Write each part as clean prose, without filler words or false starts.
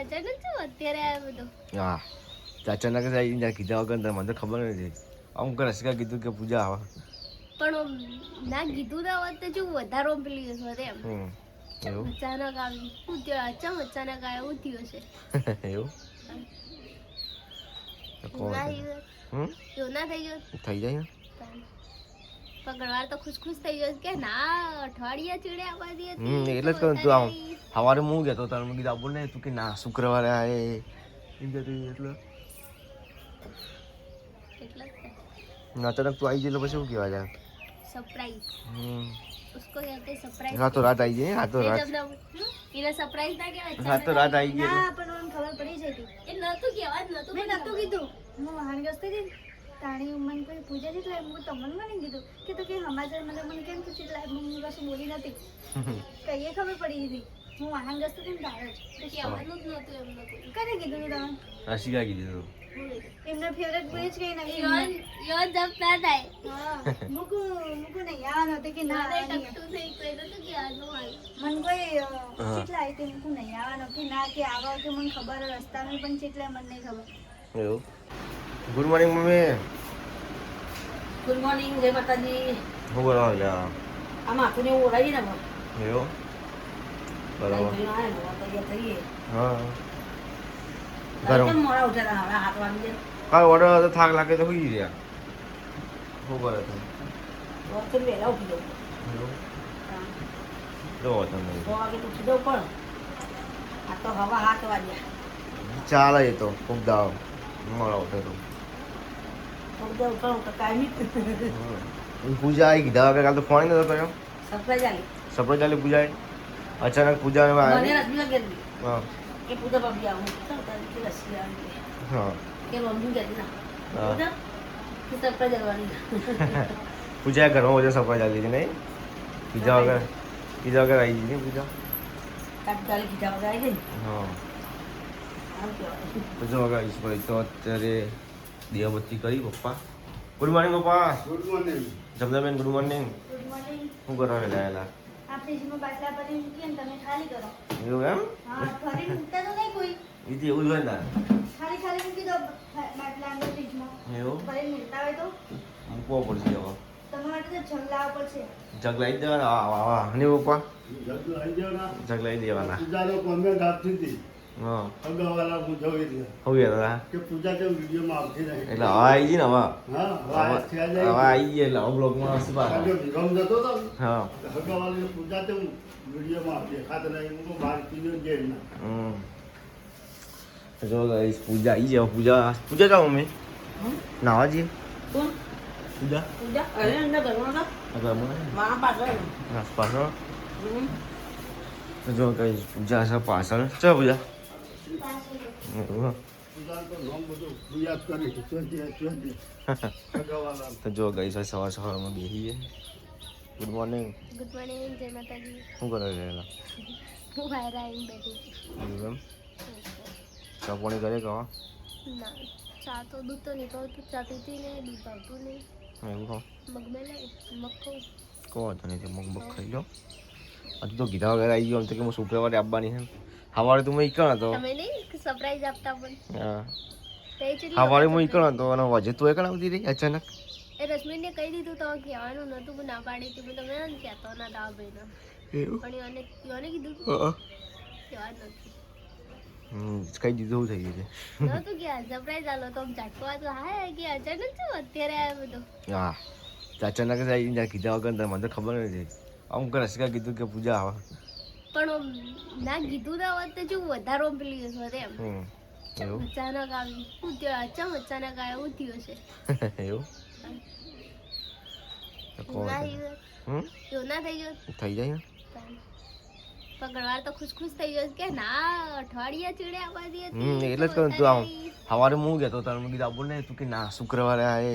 અચાનક શું અત્યારે આ બધું? હા અચાનક જ આવી જાય કીધા વગર મને તો ખબર નથી. અમુક રસિકા કીધું કે પૂજા આવે પણ ના કીધું ના હોત તો શું વધારે પેલી હશે એમ. એવું અચાનક આવી શું થયું? અચાનક આવ્યો એવું થયું છે. એવું એવું ના થઈ ગયું થઈ જાય ને પગડવાર તો ખુશ થઈ ગયો કે ના અઠવાડિયા ચીડે આવવાની એટલે જ કહું તું આમ સવારે હું ગયો તો તારે કીધું આવું નહીં તું કે ના શુક્રવારે આવે એમ જતી એટલે અચાનક તું આવી જાય પછી શું કહેવા જાય સરપ્રાઈઝ उसको कहते हैं सरप्राइज. रातों रात आई गई रातों रात इन्हें सरप्राइज ना कહેવાય रातों रात आई गई ના પણ મને ખબર પડી જતી એ નતું કહેવાય મેં નતું કીધું હું વાહન ગસ્તી હતી તાણી મને કોઈ પૂજા જ લાય હું તમને મને કીધું કે તો કે સમાચાર મને કેમ પૂછી લાય હું કશું બોલી નથી કઈએ ખબર પડી હતી હું વાહન ગસ્તી હતી તારે તો કહેવાનું જ નતું એમ નતું કને કીધું તમે રસિકા કીધું એમનો ફેવરેટ બોય જ કઈ નાખી યો જબ ના થાય હા મુકુ નહીં યાદ હતી કે ના ટકટુ થઈ કોઈ તો કે આનું હાલ મન કોઈ કેટલા આવી તે મુકુ નહીં આવવાનો કે ના કે આવા કે મને ખબર રસ્તામાં પણ કેટલા મને નહીં ખબર એવું good morning mummy good morning જય માતાજી હું બોલાવ જા આમ આખું ને ઓળાવી ને એવું બરાબર હા કેમ મોડા ઉઠ્યા હતા હાથ વાગી જાય કાલ ઓર્ડર હતો થાક લાગે તો હોઈ રહ્યા શું કરે તું વખતે વહેલા ઉઠી જવું જો તમે 6 વાગે તો ઉઠી જવું પણ આ તો હવા 7 વાગ્યા ચાલે એ તો ખૂબ દાવ મોડા ઉઠે તો ઉઠી ઉઠવાનું તો કાંઈ પૂજા આવી કીધા વગર કાલ તો ફોન નતો કર્યો સરપ્રાઈઝ આલી સરપ્રાઈઝ આલી પૂજા અચાનક પૂજા મને રશ્મિકા કહેતી હા કે પૂજા બાબી આવું તો તારી રસી આવી હા કે મમ્મી કહેતી ના પૂજા કે સરપ્રાઈઝ આવવાની પૂજા ઘરમાં વજન સરપ્રાઈઝ આલી હતી નહીં કીધા વગર આવી ગઈ ને પૂજા તાત્કાલિક કીધા વગર આવી ગઈ હા આમ કહેવાય પૂજા વગર આવીશ ભાઈ તો અત્યારે દીવાબત્તી કરી પપ્પા ગુડ મોર્નિંગ પપ્પા ગુડ મોર્નિંગ જમદાબેન ગુડ મોર્નિંગ ગુડ મોર્નિંગ શું કરવા લાયેલા આ ફ્રીજમાં બાટલા ભરી મૂકીએ ને તમે ખાલી કરો એવું એમ હા ફરી મૂકતા તો નહીં કોઈ એ તો એવું જ હોય ને ખાલી મૂકી દો બાટલા અંદર ફ્રીજમાં એવું ફરી મિલતા હોય તો મૂકવો પડશે હવે તમારા માટે તો જગ લાવવા પડશે જગ લાવી દેવાના વાહ ને પપ્પા જગ લઈ દેવાના જગ લાવી દેવાના પૂજાનો કોમેન્ટ આપતી હતી હા અગાવાલા પૂછો એટલે હવે દાદા કે પૂજા કેમ વિડીયોમાં આવતી નહીં એટલે હવે આવી ગઈ ને હવે હા હવે આવી ગઈ એટલે હવે બ્લોગમાં આવશે પાછા વિરમ જતો હતો ને, હા અગાવાલાની પૂજા કેમ વિડીયોમાં આવતી ખાતર નહીં હું બહાર પીને જઈ ના જો ગાઈસ પૂજા આવી જાવ પૂજા જાવ મમ્મી નાવા જઈએ કોણ પૂજા પૂજા અરે અંદર ઘરમાં ઘરમાં માં પાછળ પાછળ જો ગાઈસ પૂજા છે પાછળ ચો પૂજા પૂજા તો નામ બધું યાદ કરી ચોથી અગાવાલા તો જો ગાઈસ સવારમાં બેસીએ ગુડ મોર્નિંગ ગુડ મોર્નિંગ જય માતાજી શું કરે રહેલા હું બહાર આવીને બેઠી એમ ચા પાણી કરે કહો ના ચા તો દૂધ તો નહીં ભાવતું ચા પીતી ને દૂધ ભાવતું નહીં એવું કહો મગ મેલાય મગ ખાઉં કહો તો નહીં મગ ખાઈ લો હજુ તો કીધા વગર આવી ગયો આમ તો કે હું શુક્રવારે આવવાની છે સવારે તો હું ઈકણ હતો તમે નહીં સરપ્રાઈઝ આપતા પણ હા તે ચીલી સવારે હું ઈકણ હતો અને વજે તું એકણ આવતી રહી અચાનક એ રશ્મિને કહી દીધું તો કહેવાનું નતું પણ ના પાડી હતી તમે ના કહેતો ના દાવ ભાઈના એવું પણ યોને કીધું કહેવા નથી કઈ દીધું થઈ ગયું નતું કે સરપ્રાઈઝ આલો તો ઝટકો તો હા કે અચાનક શું અત્યારે આ બધું છે હા અચાનક જ આવી જાય કીધા વગર મને તો ખબર નથી અમુક રસિકા કીધું કે પૂજા આવે પણ ના કીધું ના હોત તો શું વધારે પેલી હશે એમ એવું અચાનક આવી શું થયું અચાનક આવ્યો એવું થયું છે એવું એવું ના થઈ ગયું થઈ જાય ને પગડવાર તો ખુશ થઈ ગયો કે ના અઠવાડિયા ચીડે આવવાની એટલે જ કહું તું આમ સવારે હું ગયો તો તારે કીધું આવું નહીં તું કે ના શુક્રવારે આવે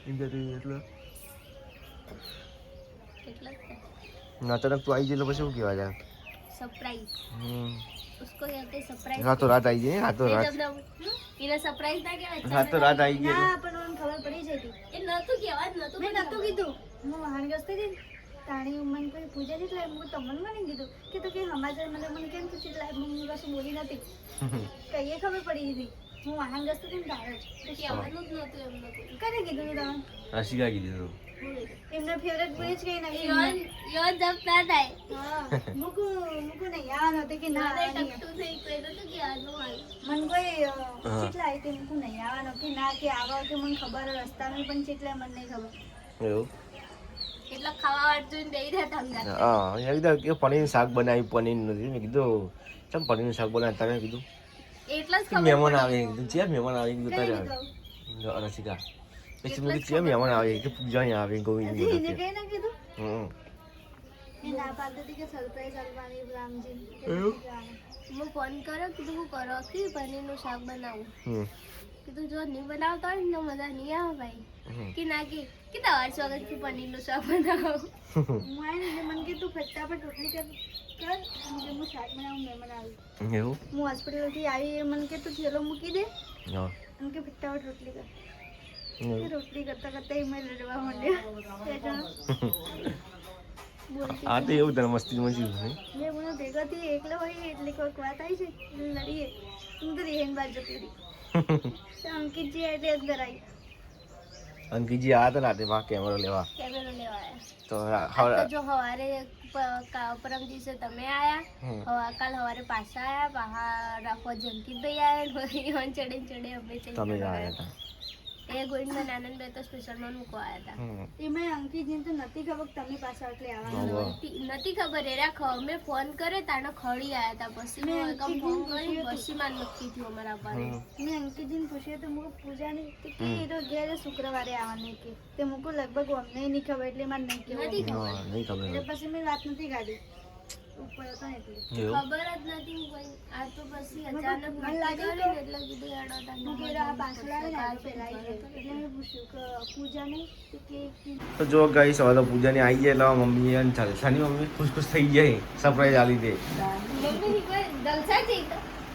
એમ જતી એટલે અચાનક તું આવી જાય પછી શું કહેવા જાય સરપ્રાઈઝ उसको कहते हैं सरप्राइज રાતો રાત આવી ગઈ રાતો રાત इन्हें सरप्राइज ना कહેવાય રાતો રાત આવી ગઈ ના પણ મને ખબર પડી જતી એ નતું કહેવા નતું મેં નતું કીધું હું વાહન ગસ્તી હતી તાણી મને કોઈ પૂજા જેટલા હું તમને મને કીધું કે તો કે સમાચાર મને કેમ પૂછી એટલે હું કશું બોલી નથી કઈએ ખબર પડી હતી હું વાહન ગસ્તો હતી ને તારે જ કહેવાનું જ નહોતું એમને કને કીધું તમે રસિકા કીધું એમના ફેવરેટ બોય જ કઈ નાખી યો જબ ના થાય હા મુકુ નહીં આવવાનો હતો કે ના ટકટુ થઈ ગયો તો કે આનો મન કોઈ કેટલા આવી મુકુ નહીં આવવાનો કે ના કે આવા કે મને ખબર રસ્તામાં પણ કેટલા મને નહીં ખબર એવું કેટલા ખાવા વાટ જોઈને બેહી રહ્યા હતા હા મેં કીધું કે પનીરનું શાક બનાવી પનીર નથી મેં કીધું ચમ પનીરનું શાક બનાવે તારે કીધું એટલા જ મહેમાન આવે કીધું છે મહેમાન આવે કીધું તારે રસિકા પછી મેં કીધું મહેમાન આવે કે પૂજા અહીંયા આવે ગોવિંદ એને કઈ ના કીધું એ ના પાડતી હતી કે સરપ્રાઈઝ આપવાની રામજી હું ફોન કર્યો કીધું હું કરો કે પનીરનું શાક બનાવું કીધું જો નહીં બનાવતા હોય ને તો મજા નહીં આવે ભાઈ કે ના કે તમારે સ્વાગતથી પનીરનું શાક બનાવો હું આવીને મને કે તું ફટાફટ રોટલી કર હું શાક બનાવું મહેમાન આવી એવું હું હોસ્પિટલથી આવી મને કે તું થેલો મૂકી દે હા અને કે ફટાફટ રોટલી કર રોટલી કરતા કરતા એમાં લડવા માંડ્યા આ તો એવું તને મસ્તી મસ્તી મેં મને ભેગા થી એકલા હોય એટલે કોઈક વાત આવી છે લડીએ હું તો રેન બાર જતી રહી અંકિતજી એટલે અંદર આવી અંકિતજી આ તો રાતે માં કેમેરો લેવા તો જો સવારે પરમ દિવસે તમે આયા કાલ સવારે પાછા આયા પાહા રાખો જંકીતભાઈ આયા ચડે ચડે અમે તમે આવ્યા હતા એ ગોવિંદભાઈ આનંદ તો સ્પેશિયલ માં મૂકવા આવ્યા હતા એમાં અંકિતજીને તો નથી ખબર તમે પાછા એટલે આવવાના નથી ખબર એ રાખો અમે ફોન કરે તાનો ખડી આવ્યા હતા પછી મેં ફોન કરી પછી માં નક્કી થયું અમારા આવવાનું મેં અંકિતજીને પૂછ્યું તો મુકો પૂજાની કે એ તો ઘેર શુક્રવારે આવવાની કે તે મુકો લગભગ અમને નહીં ખબર એટલે મારે નહીં ખબર નહીં ખબર એટલે પછી મેં વાત નથી કાઢી ઉપર હતા એટલે ખબર જ નથી કોઈ આ તો પછી અચાનક મને લાગ્યું એટલે કીધું યાડો તા કે આ પાછળ આવે ને પેલા એટલે મેં પૂછ્યું કે પૂજા નહીં કે તો જો ગાઈસ હવે તો પૂજાની આવી જાય એટલે મમ્મી અને જલસાની મમ્મી ખુશ થઈ જાય સરપ્રાઈઝ આલી દે મમ્મી કોઈ દલસા છે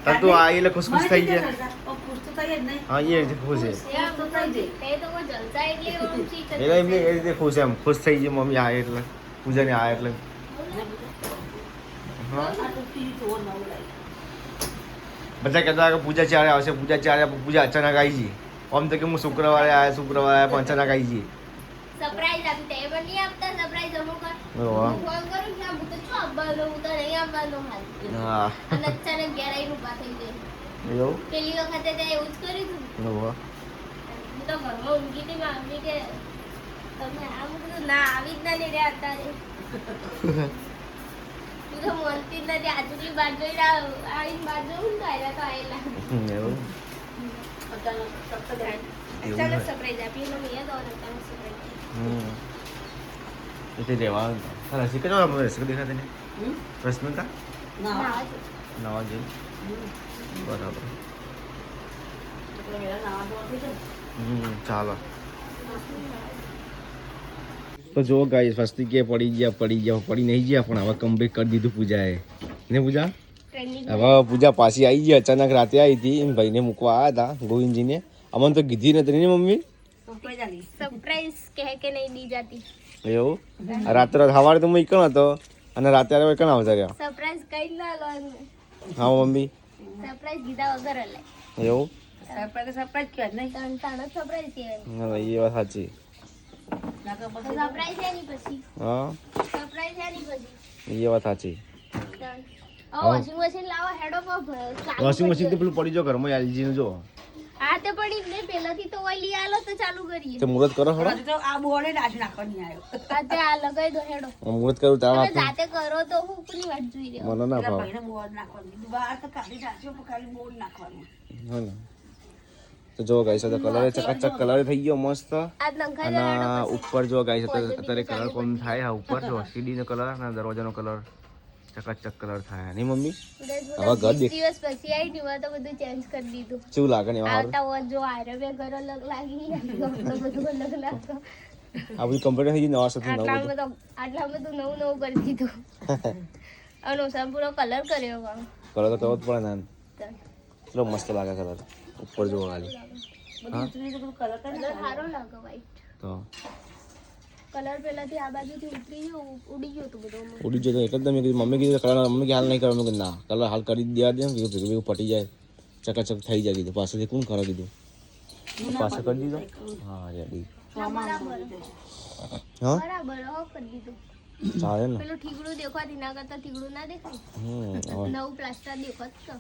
તો તું આવી એટલે ખુશ થઈ જાય પૂછતો થઈ જ નહીં હા એ રીતે ખુશ છે તો થઈ જાય એ તો કોઈ જલસા એટલે ઓમ ચીક એટલે એમને એ રીતે ખુશ એમ ખુશ થઈ જાય મમ્મી આવે એટલે પૂજાની આવે એટલે બધા કહેતા કે પૂજા ચારે આવશે પૂજા અચાનક આવી ગઈ આમ તો કે હું શુક્રવારે આવ્યા પણ અચાનક આવી ગઈ સરપ્રાઈઝ આપી તે પણ નહીં આપતા સરપ્રાઈઝ અમુક ઓહો. ફોન કરું કે હું તો શું આપવાનો હું તો નહીં આપવાનો હાલ હા અને અચાનક ઘેર આવીને ઊભા થઈ ગઈ એવું પેલી વખતે તે એવું જ કર્યું હતું ઓહો. હું તો ઘરમાં ઊંઘી હતી મમ્મી કે તમે આમ કીધું ના આવી જ ના લે રહ્યા અત્યારે તું તો મળતી જ નથી આજુની બાર જોઈને આવીને બાર જોઉં ને તો આયલા તો આયેલા એવું અચાનક સરપ્રાઈઝ આપી મમ્મીએ તો અચાનક સરપ્રાઈઝ એટલે રહેવાનું રસિકા જો અમે રસિકા દેખાતી ને રશ્મિકા નવા જેમ બરાબર ચાલો તો જો ગાઈસ ફસ્તી કે પડી નહીં ગયા પણ હવે કમ્પ્લીટ કરી દીધું પૂજાએ ને પૂજા હવે પૂજા પાછી આવી ગઈ અચાનક રાતે આવી હતી એમ ભાઈને મૂકવા આવ્યા હતા ગોવિંદજીને અમને તો કીધી નથી ને મમ્મી સરપ્રાઈઝ કહે કે નહીં દી જાતી એવું રાત્રે સવારે તો હું કણ હતો અને રાતે કણ આવતા રહ્યા સરપ્રાઈઝ કઈ ના લો હા મમ્મી સરપ્રાઈઝ કીધા વગર લે એવું સરપ્રાઈઝ કે નહીં તાણો સરપ્રાઈઝ કહેવાય હા એ વાત સાચી સરપ્રાઈઝ એની પછી હા સરપ્રાઈઝ એની પછી એ વાત સાચી વોશિંગ મશીન લાવો હેડો પર વોશિંગ મશીન તો પેલું પડી જો ઘરમાં એલજી નું જો હા તે પડી જ ને પહેલાથી તો ઓઈલી આલો તો ચાલુ કરીએ તે મુહૂર્ત કરો ખરો તો આ બોર્ડે નાખી નાખવાની આવ્યો આ તે આ લગાઈ દો હેડો મુહૂર્ત કરું તારા તમે જાતે કરો તો હું કોની વાત જોઈ રહ્યો મને ના પેલા ભાવ ભાઈને બોર્ડ નાખવાનું બહાર તો કાઢી નાખ્યો પણ ખાલી બોર્ડ નાખવાનું હા ને તો જો ગાઈસ તો કલર ચકાચક કલર થઈ ગયો મસ્ત આ નંખાઈ અને ઉપર જો ગાઈસ અત્યારે કલર કોમ થાય હા ઉપર જો સીડી નો કલર અને દરવાજાનો કલર ચકાચક કલર થાય નહીં મમ્મી હવે ઘર દેખ દિવસ પછી આવી ને તો બધું ચેન્જ કરી દીધું કેવું લાગે ને એવા આવતા હોય જો આરે બે ઘર અલગ લાગી બધું અલગ લાગતો આ બધું કમ્પ્લીટ થઈ ગયું નવા સાથે નવું આટલામાં તો નવું કરી દીધું અને સંપૂર્ણ કલર કર્યો પણ કલર તો કરવો જ પડે ને ચલો મસ્ત લાગે કલર ઉપર જો ખાલી બધું ઉતરી તો કલર કલર સારો લાગે વ્હાઈટ તો કલર પહેલાથી આ બાજુથી ઉતરી ગયો ઉડી ગયો હતું બધું ઉડી જતો એટલે જ તમે કીધું મમ્મી કીધું કલર મમ્મી કે હાલ નહીં કરવા કીધું ના કલર હાલ કરી દેવા દે ને કીધું ભેગું ભેગું પટી જાય ચકાચક થઈ જાય કીધું પાછળથી કોણ કરવા કીધું પાછળ કરી દીધો હા રેડી હા બરાબર હો કરી દીધું ચાલે ને પેલું ઠીકડું દેખાતી ના કરતા ઠીકડું ના દેખાય નવું પ્લાસ્ટર દેખાત તો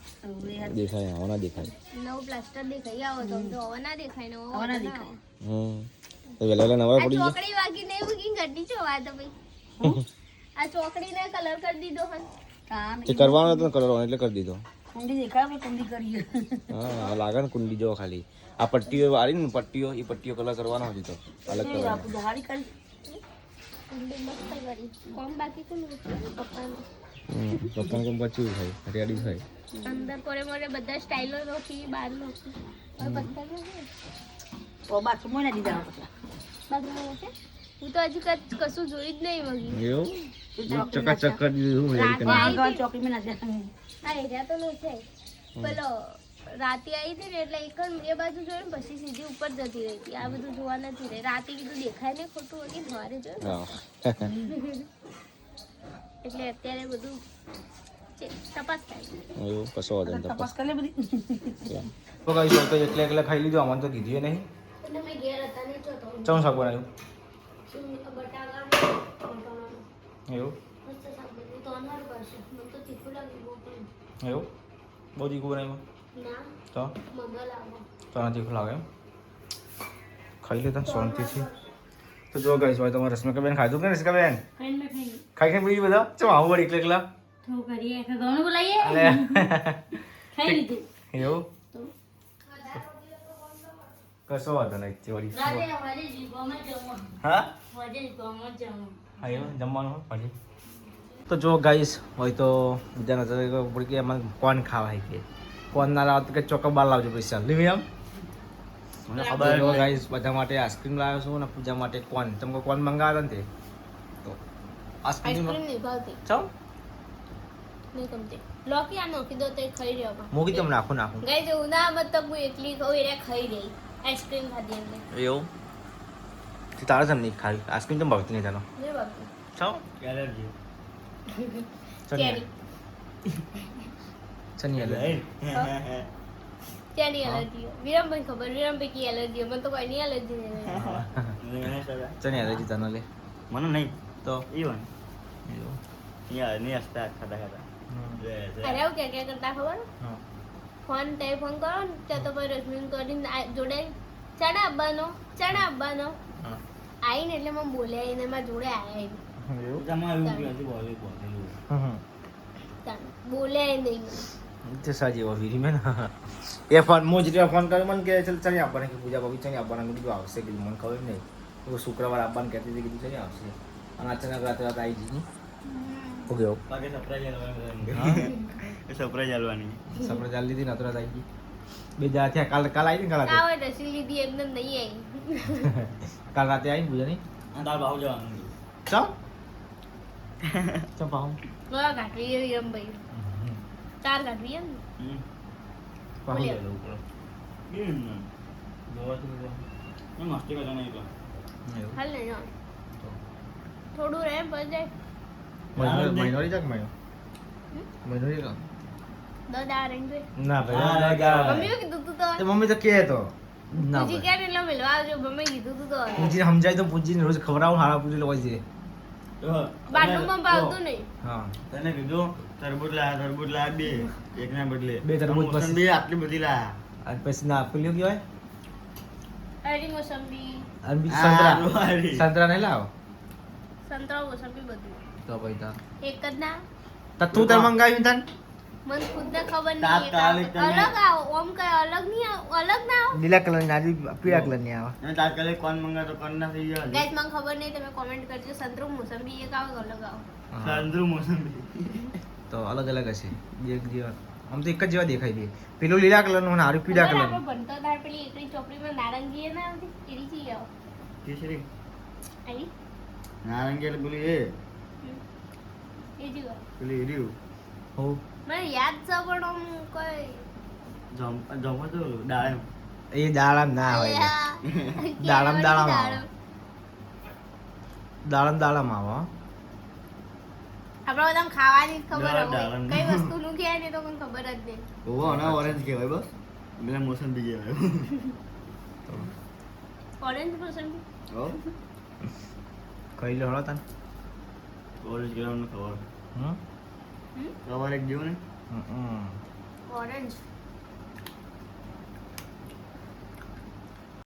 દેખાય આવા ના દેખાય નવું પ્લાસ્ટર દેખાય આવો તો હવે ના દેખાય ને હવે ના દેખાય તો વહેલા વહેલા નવા પડી ગયા ચોકડી વાગી ને બુકિંગ કરી છો વાત ભાઈ આ ચોકડીને કલર કરી દીધો હન તે કરવાનો હતો કલર એટલે કરી દીધો કુંડી દેખાય કુંડી કરીએ હા લાગે ને કુંડી જો ખાલી આ પટ્ટીઓ વાળી ને પટ્ટીઓ એ પટ્ટીઓ કલર કરવાનો હતો તો અલગ કરવાનો હારી કરી કુંડી મસ્ત કરી કોમ બાકી કોણ પપ્પાને પપ્પાને કેમ પચ્યું થાય રેડી થાય અંદર કોરે મોરે બધા સ્ટાઈલો નોખી બહાર નોખી હવે પથ્થર નો છે તો બાથરૂમ ના દીધા બાથરૂમ છે હું તો હજી કશું જોઈ જ નહીં મગી એવું ચકાચક કરી દીધું ચોકડી માં ના હા એરિયા તો નું છે પેલો રાતે આવી હતી ને એટલે એક જ એ બાજુ જોયું ને પછી સીધી ઉપર જતી રહી હતી આ બધું જોવા નથી રહી રાતે કીધું દેખાય ને ખોટું વળી સવારે જોયું હા એટલે અત્યારે બધું તપાસ થાય એવું કશો વાંધો નહીં તપાસ કરી લે બધી તો કઈ તો એકલા એકલા ખાઈ લીધું અમને તો કીધું નહીં એટલે મેં ઘેર હતા ને જોતો ચમ શાક બનાવ્યું બટાકા એવું મસ્ત શાક બધું તો અનાર કરશે મને તો તીખું લાગ્યું બહુ પણ એવું બહુ તીખું બનાવ્યું ના તો મમ્મા લાવો તો ના તીખું લાગે એમ ખાઈ લેતા શાંતિથી તો જો ગઈ હોય તમારે રશ્મિકાબેન ખાધું કે રશ્મિકાબેન ખાઈ ખાઈ બીજું બધા ચમ આવું વળી એકલા એકલા તો કરીએ ઘણું બોલાઈએ અલે ખાઈ લીધું એવું કશો વાંધો નહીં વળી હા હા એવું જમવાનું હોય પછી તો જો ગાઈસ હોય તો બીજા નજર પડી કે એમાં કોણ ખાવાય કે કોણ ના લાવતો કે ચોક્કસ બાર લાવજો પૈસા લીધી એમ મને ખબર જો ગાઈસ બધા માટે આઈસ્ક્રીમ લાવ્યો છું અને પૂજા માટે કોણ તમે કોણ મંગાવ્યા હતા ને તે તો આઈસ્ક્રીમ નહીં ભાવતી ચાલ નહીં ગમતી લોકી આ નોખી દો તો એ ખાઈ રહ્યો મૂકી તમે નાખું નાખું ગઈ જો ઉનાળામાં તો હું એકલી ખાઉં એને ખાઈ રહી આઈસ્ક્રીમ ખાધી એમને એવું તારે છે નહીં ખાવી આઈસ્ક્રીમ તો ભાવતી નહીં તારો ને બાપુ ચાલ એલર્જી કેરી ચની ત્યાંની એલર્જી વિરમભાઈ ખબર વિરમભાઈ કી એલર્જી મને તો કોઈની એલર્જી નહીં ચની એલર્જી તને લે મને નહીં તો ઈવન એવું યા નહીં હસતા ખાતા ખાતા અરે આવું ક્યાં કરતા ખબર હા ફોન ટાઈ ફોન કરો ને ત્યાં તો પછી રશ્મિન કરીને જોડે ચણા આપવાનો હા આવીને એટલે મને બોલ્યા એને મારા જોડે આવ્યા એવું તમારું ક્યાંથી બોલે બોલ્યા નહીં તે સાજી એવો વીરી મેં એ ફોન મો જેટલા ફોન કર્યો મને કે ચાલ ચણી આપવાના કે પૂજા ભાભી ચણી આપવાના કીધું આવશે કીધું મને ખબર નહીં તો શુક્રવાર આપવાનું કહેતી હતી કીધું ચણી આવશે અને અચાનક રાતે રાત આવી જઈ ઓકે ઓકે બાકી સરપ્રાઈઝ આલવાની સરપ્રાઈઝ આલવાની સપરે ચાલી દીધી ને રાત આવી ગઈ બે જા થયા કાલ કાલ આવી ને કાલ રાતે આવે રસી લીધી એકદમ નહીં આવી કાલ રાતે આવી પૂજા નહીં આ તાર ભાવ જવાનું ચાલ ચાલ પાઉં બરાબર કાઢવી એ વિરમભાઈ ચાર કાઢવી એમ પાઉં બોલ્યા. લઈ લઉં ઉપર મસ્તી કરતા નહીં તો એવું હાલ ને જાણ થોડું રહે પછી જાય મહિનો રહી જાક મહિનો મહિનો રહી જાક દા રહીને જોઈ ના હા, ભાઈ મમ્મીએ કીધું તું તો તે મમ્મી તો કે તો ના પૂજી ભાઈ ક્યારે એટલે મિલવા આવજો મમ્મી કીધું તું તો પૂજીને સમજાય તો પૂજીને રોજ ખવડાવું હારા પૂજી લોકો છે બાટલું પણ ભાવતું નહીં હા તને કીધું તરબૂચ લાયા બે એકના બદલે બે તરબૂચ બસ. મોસંબી આટલી બધી લાયા અને પછી ના પેલું કહેવાય હરી મોસંબી અને બીજું હા, સંતરા હારી. સંતરા નહીં લાવો સંતરા મોસંબી બધું તો ભાઈ તા એક જ ના તો તું તાર મંગાવ્યું તાન મને ખુદને ખબર નહીં તાત્કાલિક એક તમે- અલગ આવો ઓમ કઈ અલગ નહીં અલગ ના આવો લીલા કલરની નાજી પીળા કલરની આવે અને તાત્કાલિક કોણ મંગાતો કોણ ના થઈ ગયા ગાઈસ મને ખબર નહીં તમે કોમેન્ટ કરજો સંતરું મોસંબી એક આવો કે અલગ આવો હા. સંતરું મોસંબી તો અલગ અલગ હશે બે એક જેવા આમ તો એક જ જેવા દેખાય બે પેલું લીલા કલરનું અને હારું પીળા ખબર કલરનું આપણે ભણતા તાર પેલી એકડી ચોપડીમાં નારંગી એ ના આવતી એરી ચી આવો કેસરી આઈ નારંગી એટલે પેલી એ એ જીવો પેલી એર્યું હો મને યાદ છે પણ આમ કોઈ જમો તો ડાળમ એ દાળામ ના હોય અલ્યા, દાડમ, કેળવણી દાડમ. દાડમ. દાળમાં આવે આપણે બધા ખાવાની જ ખબર હોય દાળમ. કઈ વસ્તુનું કે ને તો કોઈ ખબર જ નહીં ઓવો ના ઓરેન્જ કહેવાય બસ મેં મોસંબી કહેવાય ઓરેન્જ પસંદ હો ખાઈ લો હળો તને ઓરેન્જ કહેવાનું ખબર હમ સવારે જ જેવું ને ઓરેન્જ